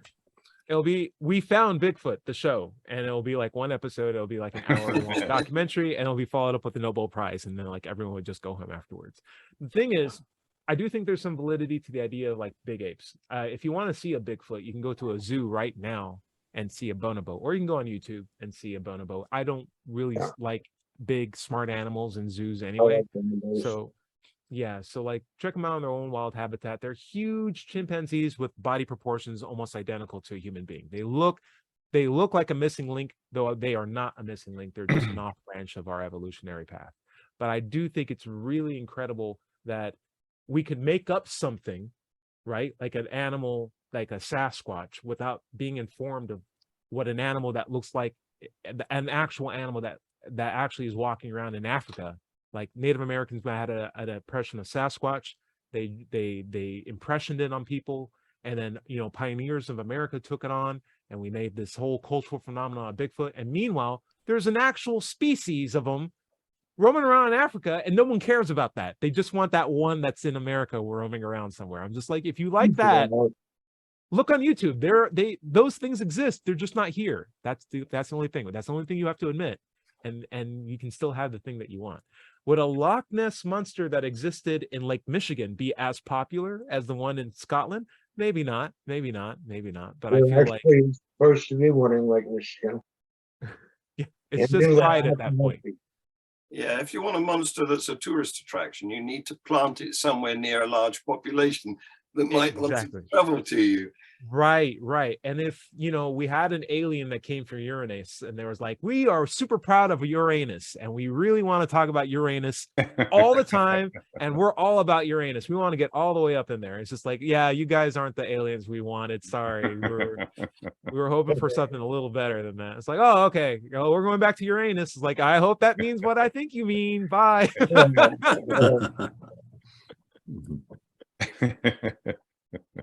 It'll be We Found Bigfoot, the show, and it'll be like one episode. It'll be like an hour-long documentary, and it'll be followed up with the Nobel Prize, and then like everyone would just go home afterwards. The thing is, I do think there's some validity to the idea of like big apes. If you want to see a Bigfoot, you can go to a zoo right now and see a bonobo, or you can go on YouTube and see a bonobo. I don't really like big smart animals in zoos anyway. So like check them out in their own wild habitat. They're huge chimpanzees with body proportions almost identical to a human being. They look like a missing link, though they are not a missing link. They're just an off branch of our evolutionary path. But I do think it's really incredible that we could make up something, right? Like an animal, like a Sasquatch, without being informed of what an animal that looks like an actual animal that actually is walking around in Africa. Like Native Americans had an impression of Sasquatch. They impressioned it on people, and then pioneers of America took it on, and we made this whole cultural phenomenon of Bigfoot. And meanwhile, there's an actual species of them roaming around in Africa, and no one cares about that. They just want that one that's in America roaming around somewhere. I'm just like, if you like that, look on YouTube. Those things exist. They're just not here. That's the only thing. That's the only thing you have to admit, and you can still have the thing that you want. Would a Loch Ness monster that existed in Lake Michigan be as popular as the one in Scotland? Maybe not. But I feel like it's supposed to be one in Lake Michigan. it's just pride at that point. Yeah, if you want a monster that's a tourist attraction, you need to plant it somewhere near a large population that might want to travel to you. Right. And if, we had an alien that came from Uranus and there was like, we are super proud of Uranus and we really want to talk about Uranus all the time. And we're all about Uranus. We want to get all the way up in there. It's just like, yeah, you guys aren't the aliens we wanted. Sorry. We were hoping for something a little better than that. It's like, oh, okay. We're going back to Uranus. It's like, I hope that means what I think you mean. Bye.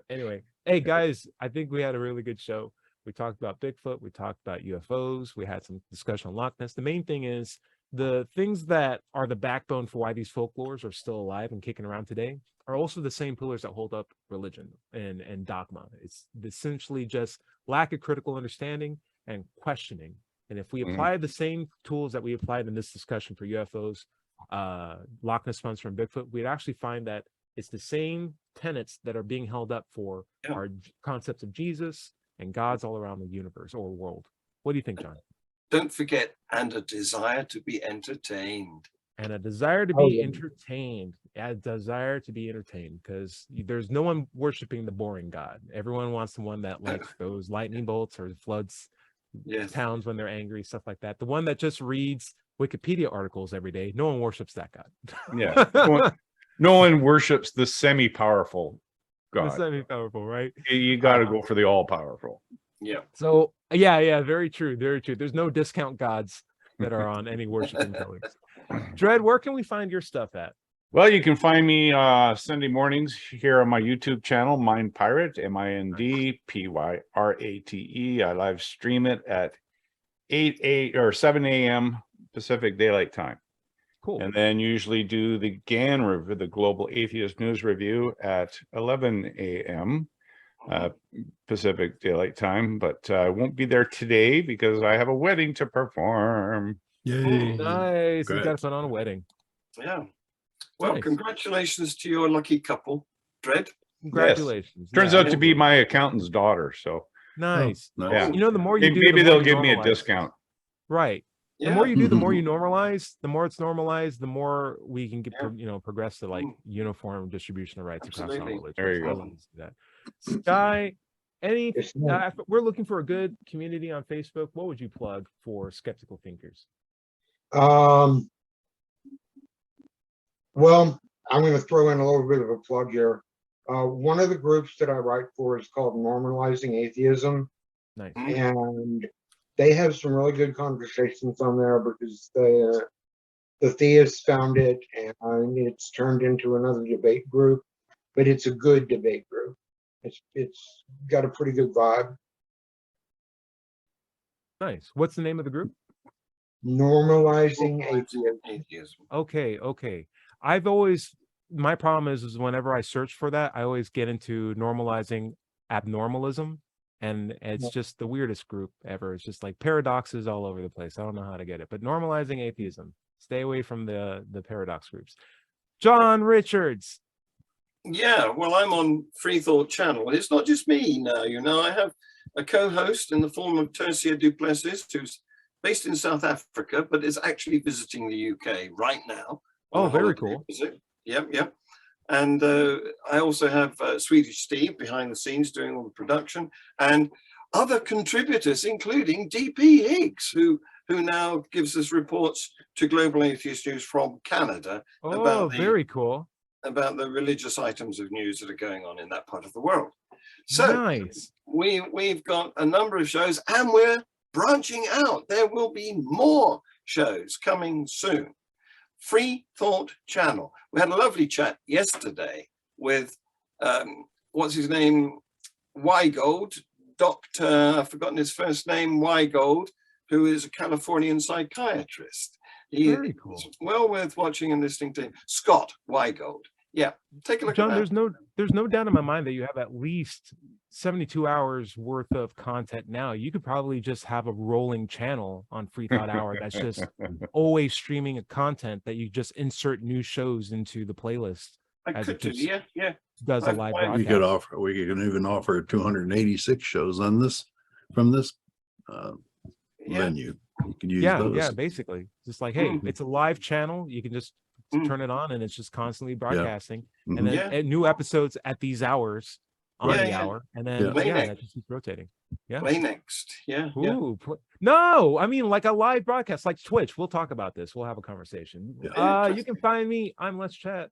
Anyway, hey guys, I think we had a really good show. We talked about Bigfoot. We talked about UFOs. We had some discussion on Loch Ness. The main thing is the things that are the backbone for why these folklores are still alive and kicking around today are also the same pillars that hold up religion and dogma. It's essentially just lack of critical understanding and questioning. And if we apply the same tools that we applied in this discussion for UFOs, Loch Ness Monster and Bigfoot, we'd actually find that it's the same tenets that are being held up for our concepts of Jesus and gods all around the universe or world. What do you think, John? Don't forget, and a desire to be entertained. And a desire to be entertained. A desire to be entertained, because there's no one worshiping the boring God. Everyone wants the one that like those lightning bolts or floods towns when they're angry, stuff like that. The one that just reads Wikipedia articles every day. No one worships that God. Yeah. No one worships the semi-powerful God. The semi-powerful, right? You got to go for the all-powerful. Yeah. So yeah, very true. There's no discount gods that are on any worshiping pillars. Dread, where can we find your stuff at? Well, you can find me Sunday mornings here on my YouTube channel, Mind Pirate, MINDPYRATE. I live stream it at 7 a.m. Pacific Daylight Time. Cool. And then usually do the GAN review, the Global Atheist News Review, at 11 a.m. Pacific Daylight Time. But I won't be there today because I have a wedding to perform. Yay. Nice. You Good. got fun on a wedding. Yeah. Well, Nice. congratulations to your lucky couple, Dread. Congratulations. Turns Yeah. out to be my accountant's daughter. So Nice. Nice. Yeah. You know, the more you do, maybe the more they'll you give me a normalize. discount. Right. The Yeah. more you do, the more you normalize. The more it's normalized, the more we can get, progress to like uniform distribution of rights across all Absolutely. religions. There you I go. love to see that. Sky, It's not- we're looking for a good community on Facebook. What would you plug for skeptical thinkers? Well, I'm going to throw in a little bit of a plug here. One of the groups that I write for is called Normalizing Atheism, Nice. and they have some really good conversations on there because the theists found it, and it's turned into another debate group, but it's a good debate group. It's got a pretty good vibe. Nice. What's the name of the group? Normalizing Atheism. Atheism. Okay. My problem is whenever I search for that, I always get into normalizing abnormalism, and it's just the weirdest group ever. It's just like paradoxes all over the place. I don't know how to get it, but normalizing atheism. Stay away from the paradox groups. John Richards. Yeah, well, I'm on Freethought channel. It's not just me now, I have a co-host in the form of Tercia Duplessis, who's based in South Africa, but is actually visiting the UK right now. on Oh, a very holiday cool. visit. Yep. And I also have Swedish Steve behind the scenes doing all the production, and other contributors, including DP Higgs, who now gives us reports to Global Atheist News from Canada Oh, very cool. about the religious items of news that are going on in that part of the world. So Nice. we've got a number of shows, and we're branching out. There will be more shows coming soon. Freethought channel. We had a lovely chat yesterday with what's his name, Weigold, Dr. I've forgotten his first name, Weigold, who is a Californian psychiatrist. Very cool. It's well worth watching and listening to him. Scott Weigold. Yeah, take a look John, at that. there's no doubt in my mind that you have at least 72 hours worth of content now. You could probably just have a rolling channel on Freethought Hour that's just always streaming a content that you just insert new shows into the playlist I as could it do, just yeah. does a live We broadcast. can even offer 286 shows on this from this venue. You can use those. Yeah, basically. Just like, hey, it's a live channel. You can just turn it on and it's just constantly broadcasting. And then new episodes at these hours on the hour. And then that just keeps rotating. Yeah. Play next. Yeah. Ooh, no, I mean like a live broadcast, like Twitch. We'll talk about this. We'll have a conversation. You can find me. I'm Let's Chat.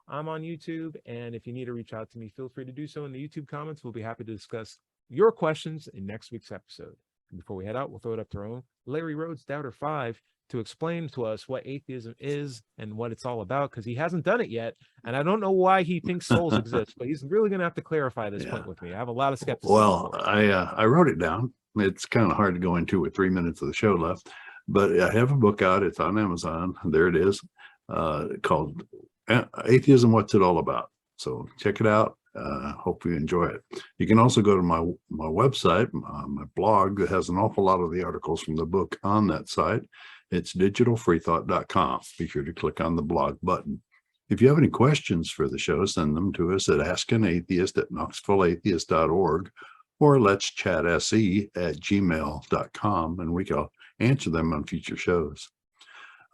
I'm on YouTube, and if you need to reach out to me, feel free to do so in the YouTube comments. We'll be happy to discuss your questions in next week's episode. And before we head out, we'll throw it up to our own Larry Rhodes Doubter 5 to explain to us what atheism is and what it's all about, because he hasn't done it yet. And I don't know why he thinks souls exist, but he's really going to have to clarify this point with me. I have a lot of skepticism. Well, I wrote it down. it's kind of hard to go into with 3 minutes of the show left, but I have a book out. It's on Amazon. There it is, called Atheism, What's It All About? So check it out. Hope you enjoy it. You can also go to my website, my blog that has an awful lot of the articles from the book on that site. It's digitalfreethought.com. Be sure to click on the blog button. If you have any questions for the show, send them to us at askanatheist@knoxvilleatheist.org or let'schatsE@gmail.com, and we can answer them on future shows.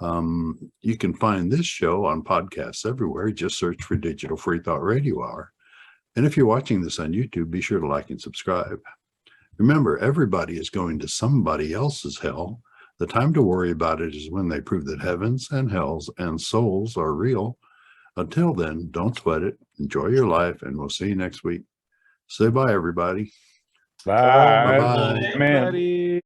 You can find this show on podcasts everywhere. Just search for Digital Freethought Radio Hour. And if you're watching this on YouTube, be sure to like and subscribe. Remember, everybody is going to somebody else's hell. The time to worry about it is when they prove that heavens and hells and souls are real. Until then, don't sweat it. Enjoy your life, and we'll see you next week. Say bye, everybody. Bye. Bye-bye. Man. Everybody.